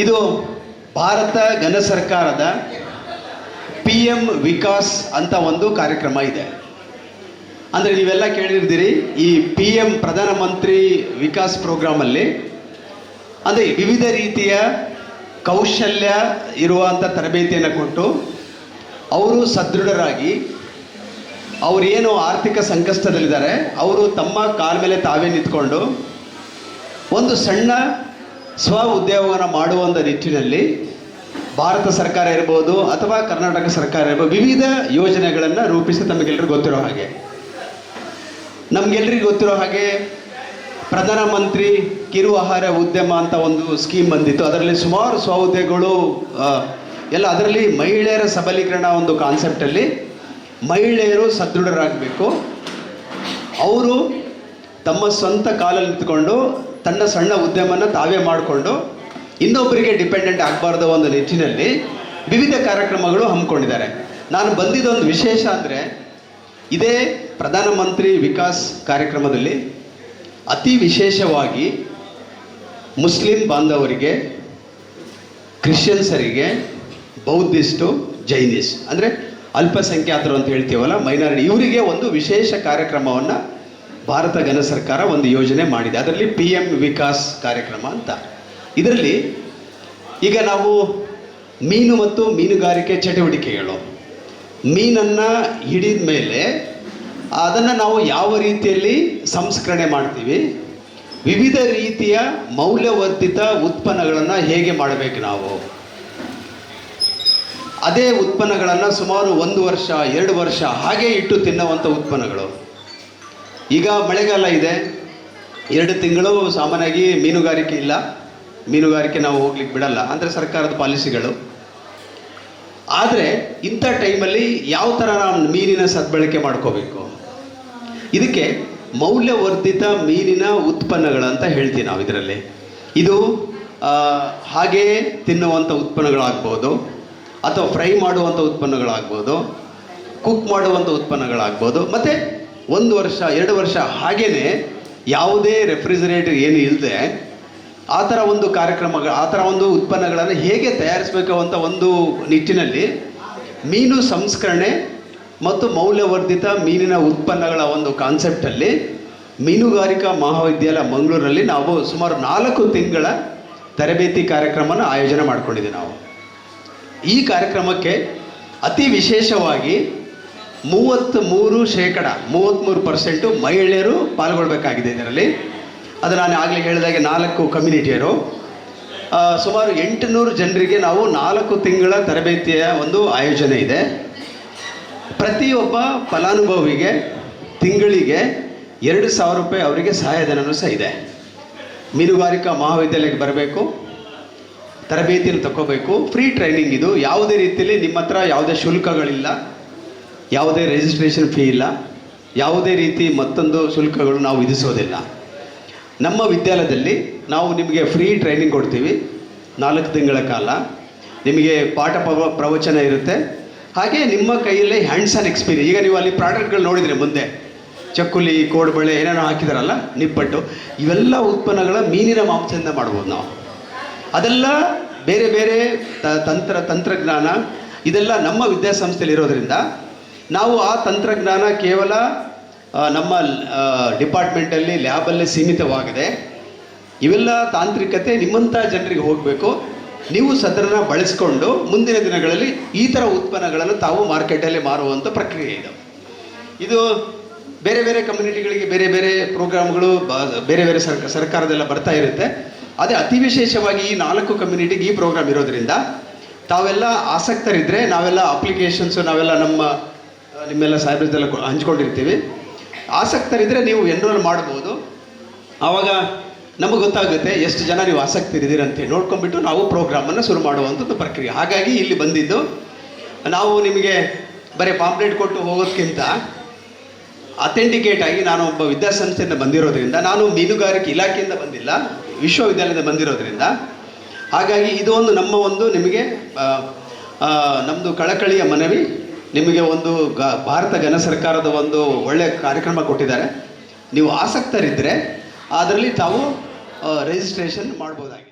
ಇದು ಭಾರತ ಘನ ಸರ್ಕಾರದ PM ವಿಕಾಸ್ ಅಂತ ಒಂದು ಕಾರ್ಯಕ್ರಮ ಇದೆ. ಅಂದರೆ ನೀವೆಲ್ಲ ಕೇಳಿರ್ತೀರಿ, ಈ PM ಪ್ರಧಾನಮಂತ್ರಿ ವಿಕಾಸ್ ಪ್ರೋಗ್ರಾಮಲ್ಲಿ ಅಂದರೆ ವಿವಿಧ ರೀತಿಯ ಕೌಶಲ್ಯ ಇರುವಂಥ ತರಬೇತಿಯನ್ನು ಕೊಟ್ಟು ಅವರು ಸದೃಢರಾಗಿ ಅವರೇನು ಆರ್ಥಿಕ ಸಂಕಷ್ಟದಲ್ಲಿದ್ದಾರೆ ಅವರು ತಮ್ಮ ಕಾಲ ಮೇಲೆ ತಾವೇ ನಿಂತ್ಕೊಂಡು ಒಂದು ಸಣ್ಣ ಸ್ವ ಉದ್ಯೋಗವನ್ನು ಮಾಡುವಂಥ ನಿಟ್ಟಿನಲ್ಲಿ ಭಾರತ ಸರ್ಕಾರ ಇರ್ಬೋದು ಅಥವಾ ಕರ್ನಾಟಕ ಸರ್ಕಾರ ಇರ್ಬೋದು ವಿವಿಧ ಯೋಜನೆಗಳನ್ನು ರೂಪಿಸಿ ತಮಗೆಲ್ಲರಿಗೂ ಗೊತ್ತಿರೋ ಹಾಗೆ, ನಮಗೆಲ್ಲರಿಗೂ ಗೊತ್ತಿರೋ ಹಾಗೆ ಪ್ರಧಾನಮಂತ್ರಿ ಕಿರು ಆಹಾರ ಉದ್ಯಮ ಅಂತ ಒಂದು ಸ್ಕೀಮ್ ಬಂದಿತ್ತು. ಅದರಲ್ಲಿ ಸುಮಾರು ಸ್ವ ಉದ್ಯೋಗಗಳು ಎಲ್ಲ, ಅದರಲ್ಲಿ ಮಹಿಳೆಯರ ಸಬಲೀಕರಣ ಒಂದು ಕಾನ್ಸೆಪ್ಟಲ್ಲಿ ಮಹಿಳೆಯರು ಸದೃಢರಾಗಬೇಕು, ಅವರು ತಮ್ಮ ಸ್ವಂತ ಕಾಲಲ್ಲಿ ನಿಂತ್ಕೊಂಡು ತನ್ನ ಸಣ್ಣ ಉದ್ಯಮನ ತಾವೇ ಮಾಡಿಕೊಂಡು ಇನ್ನೊಬ್ಬರಿಗೆ ಡಿಪೆಂಡೆಂಟ್ ಆಗಬಾರ್ದು ಒಂದು ನಿಟ್ಟಿನಲ್ಲಿ ವಿವಿಧ ಕಾರ್ಯಕ್ರಮಗಳು ಹಮ್ಮಿಕೊಂಡಿದ್ದಾರೆ. ನಾನು ಬಂದಿದ್ದೊಂದು ವಿಶೇಷ ಅಂದರೆ ಇದೇ ಪ್ರಧಾನಮಂತ್ರಿ ವಿಕಾಸ್ ಕಾರ್ಯಕ್ರಮದಲ್ಲಿ ಅತಿ ವಿಶೇಷವಾಗಿ ಮುಸ್ಲಿಂ ಬಾಂಧವರಿಗೆ, ಕ್ರಿಶ್ಚಿಯನ್ಸರಿಗೆ, ಬೌದ್ಧಿಸ್ಟು, ಜೈನಿಸ್ ಅಂದರೆ ಅಲ್ಪಸಂಖ್ಯಾತರು ಅಂತ ಹೇಳ್ತೀವಲ್ಲ, ಮೈನಾರಿಟಿ, ಇವರಿಗೆ ಒಂದು ವಿಶೇಷ ಕಾರ್ಯಕ್ರಮವನ್ನು ಭಾರತ ಘನ ಸರ್ಕಾರ ಒಂದು ಯೋಜನೆ ಮಾಡಿದೆ. ಅದರಲ್ಲಿ PM ವಿಕಾಸ್ ಕಾರ್ಯಕ್ರಮ ಅಂತ. ಇದರಲ್ಲಿ ಈಗ ನಾವು ಮೀನು ಮತ್ತು ಮೀನುಗಾರಿಕೆ ಚಟುವಟಿಕೆಗಳು, ಮೀನನ್ನು ಹಿಡಿದ ಮೇಲೆ ಅದನ್ನು ನಾವು ಯಾವ ರೀತಿಯಲ್ಲಿ ಸಂಸ್ಕರಣೆ ಮಾಡ್ತೀವಿ, ವಿವಿಧ ರೀತಿಯ ಮೌಲ್ಯವರ್ಧಿತ ಉತ್ಪನ್ನಗಳನ್ನು ಹೇಗೆ ಮಾಡಬೇಕು ನಾವು, ಅದೇ ಉತ್ಪನ್ನಗಳನ್ನು ಸುಮಾರು 1 ವರ್ಷ 2 ವರ್ಷ ಹಾಗೆ ಇಟ್ಟು ತಿನ್ನುವಂಥ ಉತ್ಪನ್ನಗಳು. ಈಗ ಮಳೆಗಾಲ ಇದೆ, 2 ತಿಂಗಳು ಸಾಮಾನ್ಯವಾಗಿ ಮೀನುಗಾರಿಕೆ ಇಲ್ಲ, ಮೀನುಗಾರಿಕೆ ನಾವು ಹೋಗ್ಲಿಕ್ಕೆ ಬಿಡಲ್ಲ ಅಂದರೆ ಸರ್ಕಾರದ ಪಾಲಿಸಿಗಳು. ಆದರೆ ಇಂಥ ಟೈಮಲ್ಲಿ ಯಾವ ಥರ ನಾವು ಮೀನಿನ ಸದ್ಬಳಕೆ ಮಾಡ್ಕೋಬೇಕು, ಇದಕ್ಕೆ ಮೌಲ್ಯವರ್ಧಿತ ಮೀನಿನ ಉತ್ಪನ್ನಗಳಂತ ಹೇಳ್ತೀವಿ ನಾವು. ಇದರಲ್ಲಿ ಇದು ಹಾಗೆಯೇ ತಿನ್ನುವಂಥ ಉತ್ಪನ್ನಗಳಾಗ್ಬೋದು, ಅಥವಾ ಫ್ರೈ ಮಾಡುವಂಥ ಉತ್ಪನ್ನಗಳಾಗ್ಬೋದು, ಕುಕ್ ಮಾಡುವಂಥ ಉತ್ಪನ್ನಗಳಾಗ್ಬೋದು, ಮತ್ತು 1 ವರ್ಷ 2 ವರ್ಷ ಹಾಗೇ ಯಾವುದೇ ರೆಫ್ರಿಜರೇಟರ್ ಏನು ಇಲ್ಲದೆ ಆ ಥರ ಒಂದು ಕಾರ್ಯಕ್ರಮಗಳು, ಆ ಥರ ಒಂದು ಉತ್ಪನ್ನಗಳನ್ನು ಹೇಗೆ ತಯಾರಿಸಬೇಕು ಅಂತ ಒಂದು ನಿಟ್ಟಿನಲ್ಲಿ ಮೀನು ಸಂಸ್ಕರಣೆ ಮತ್ತು ಮೌಲ್ಯವರ್ಧಿತ ಮೀನಿನ ಉತ್ಪನ್ನಗಳ ಒಂದು ಕಾನ್ಸೆಪ್ಟಲ್ಲಿ ಮೀನುಗಾರಿಕಾ ಮಹಾವಿದ್ಯಾಲಯ ಮಂಗಳೂರಲ್ಲಿ ನಾವು ಸುಮಾರು 4 ತಿಂಗಳ ತರಬೇತಿ ಕಾರ್ಯಕ್ರಮನ ಆಯೋಜನೆ ಮಾಡಿಕೊಂಡಿದ್ದೀವಿ ನಾವು. ಈ ಕಾರ್ಯಕ್ರಮಕ್ಕೆ ಅತಿ ವಿಶೇಷವಾಗಿ 33% ಮಹಿಳೆಯರು ಪಾಲ್ಗೊಳ್ಬೇಕಾಗಿದೆ ಇದರಲ್ಲಿ. ಅದು ನಾನು ಆಗಲೇ ಹೇಳಿದಾಗೆ 4 ಕಮ್ಯುನಿಟಿಯರು, ಸುಮಾರು 800 ಜನರಿಗೆ ನಾವು 4 ತಿಂಗಳ ತರಬೇತಿಯ ಒಂದು ಆಯೋಜನೆ ಇದೆ. ಪ್ರತಿಯೊಬ್ಬ ಫಲಾನುಭವಿಗೆ ತಿಂಗಳಿಗೆ 2,000 ರೂಪಾಯಿ ಅವರಿಗೆ ಸಹಾಯಧನವೂ ಸಹ ಇದೆ. ಮೀನುಗಾರಿಕಾ ಮಹಾವಿದ್ಯಾಲಯಕ್ಕೆ ಬರಬೇಕು, ತರಬೇತಿಯನ್ನು ತಗೋಬೇಕು, ಫ್ರೀ ಟ್ರೈನಿಂಗ್. ಇದು ಯಾವುದೇ ರೀತಿಯಲ್ಲಿ ನಿಮ್ಮ ಹತ್ರ ಯಾವುದೇ ಶುಲ್ಕಗಳಿಲ್ಲ, ಯಾವುದೇ ರಿಜಿಸ್ಟ್ರೇಷನ್ ಫೀ ಇಲ್ಲ, ಯಾವುದೇ ರೀತಿ ಮತ್ತೊಂದು ಶುಲ್ಕಗಳು ನಾವು ವಿಧಿಸೋದಿಲ್ಲ. ನಮ್ಮ ವಿದ್ಯಾಲಯದಲ್ಲಿ ನಾವು ನಿಮಗೆ ಫ್ರೀ ಟ್ರೈನಿಂಗ್ ಕೊಡ್ತೀವಿ. 4 ತಿಂಗಳ ಕಾಲ ನಿಮಗೆ ಪಾಠ ಪ್ರವಚನ ಇರುತ್ತೆ. ಹಾಗೆ ನಿಮ್ಮ ಕೈಯಲ್ಲೇ ಹ್ಯಾಂಡ್ಸ್ ಆನ್ ಎಕ್ಸ್ಪೀರಿಯನ್ಸ್. ಈಗ ನೀವು ಅಲ್ಲಿ ಪ್ರಾಡಕ್ಟ್ಗಳು ನೋಡಿದರೆ ಮುಂದೆ ಚಕ್ಕುಲಿ, ಕೋಡುಬಳೆ ಏನೇನೋ ಹಾಕಿದಾರಲ್ಲ, ನಿಪ್ಪಟ್ಟು, ಇವೆಲ್ಲ ಉತ್ಪನ್ನಗಳ ಮೀನಿನ ಮಾಂಸದಿಂದ ಮಾಡ್ಬೋದು ನಾವು. ಅದೆಲ್ಲ ಬೇರೆ ಬೇರೆ ತಂತ್ರಜ್ಞಾನ ಇದೆಲ್ಲ ನಮ್ಮ ವಿದ್ಯಾಸಂಸ್ಥೆಯಲ್ಲಿ ಇರೋದರಿಂದ ನಾವು ಆ ತಂತ್ರಜ್ಞಾನ ಕೇವಲ ನಮ್ಮ ಡಿಪಾರ್ಟ್ಮೆಂಟಲ್ಲಿ ಲ್ಯಾಬಲ್ಲೇ ಸೀಮಿತವಾಗಿದೆ. ಇವೆಲ್ಲ ತಾಂತ್ರಿಕತೆ ನಿಮ್ಮಂಥ ಜನರಿಗೆ ಹೋಗಬೇಕು. ನೀವು ಸದರನ್ನ ಬಳಸ್ಕೊಂಡು ಮುಂದಿನ ದಿನಗಳಲ್ಲಿ ಈ ಥರ ಉತ್ಪನ್ನಗಳನ್ನು ತಾವು ಮಾರ್ಕೆಟಲ್ಲಿ ಮಾರುವಂಥ ಪ್ರಕ್ರಿಯೆ ಇದೆ. ಇದು ಬೇರೆ ಬೇರೆ ಕಮ್ಯುನಿಟಿಗಳಿಗೆ ಬೇರೆ ಬೇರೆ ಪ್ರೋಗ್ರಾಮ್ಗಳು ಬೇರೆ ಬೇರೆ ಸರ್ಕಾರದೆಲ್ಲ ಬರ್ತಾ ಇರುತ್ತೆ. ಅದೇ ಅತಿ ವಿಶೇಷವಾಗಿ ಈ 4 ಕಮ್ಯುನಿಟಿಗೆ ಈ ಪ್ರೋಗ್ರಾಮ್ ಇರೋದರಿಂದ ತಾವೆಲ್ಲ ಆಸಕ್ತರಿದ್ದರೆ ನಾವೆಲ್ಲ ಅಪ್ಲಿಕೇಶನ್ಸು ನಾವೆಲ್ಲ ನಿಮ್ಮೆಲ್ಲ ಸಾಹೇಬ್ರದ್ದೆಲ್ಲ ಹಂಚ್ಕೊಂಡಿರ್ತೀವಿ. ಆಸಕ್ತರಿದ್ದರೆ ನೀವು ಎನ್ರೋಲ್ ಮಾಡ್ಬೋದು. ಆವಾಗ ನಮಗೆ ಗೊತ್ತಾಗುತ್ತೆ ಎಷ್ಟು ಜನ ನೀವು ಆಸಕ್ತರಿದ್ದೀರಿ ಅಂತೇಳಿ ನೋಡ್ಕೊಂಡ್ಬಿಟ್ಟು ನಾವು ಪ್ರೋಗ್ರಾಮನ್ನು ಶುರು ಮಾಡುವಂಥದ್ದು ಪ್ರಕ್ರಿಯೆ. ಹಾಗಾಗಿ ಇಲ್ಲಿ ಬಂದಿದ್ದು ನಾವು ನಿಮಗೆ ಬರೀ ಪಾಂಪ್ಲೆಟ್ ಕೊಟ್ಟು ಹೋಗೋದಕ್ಕಿಂತ ಅಥೆಂಟಿಕೇಟ್ ಆಗಿ ನಾನು ಒಬ್ಬ ವಿದ್ಯಾಸಂಸ್ಥೆಯಿಂದ ಬಂದಿರೋದ್ರಿಂದ, ನಾನು ಮೀನುಗಾರಿಕೆ ಇಲಾಖೆಯಿಂದ ಬಂದಿಲ್ಲ, ವಿಶ್ವವಿದ್ಯಾಲಯದಿಂದ ಬಂದಿರೋದ್ರಿಂದ, ಹಾಗಾಗಿ ಇದು ಒಂದು ನಮ್ಮ ಒಂದು ನಿಮಗೆ ನಮ್ಮದು ಕಳಕಳಿಯ ಮನವಿ. ನಿಮಗೆ ಒಂದು ಭಾರತ ಘನ ಸರ್ಕಾರದ ಒಂದು ಒಳ್ಳೆಯ ಕಾರ್ಯಕ್ರಮ ಕೊಟ್ಟಿದ್ದಾರೆ. ನೀವು ಆಸಕ್ತರಿದ್ದರೆ ಅದರಲ್ಲಿ ತಾವು ರಿಜಿಸ್ಟ್ರೇಷನ್ ಮಾಡ್ಬೋದಾಗಿದೆ.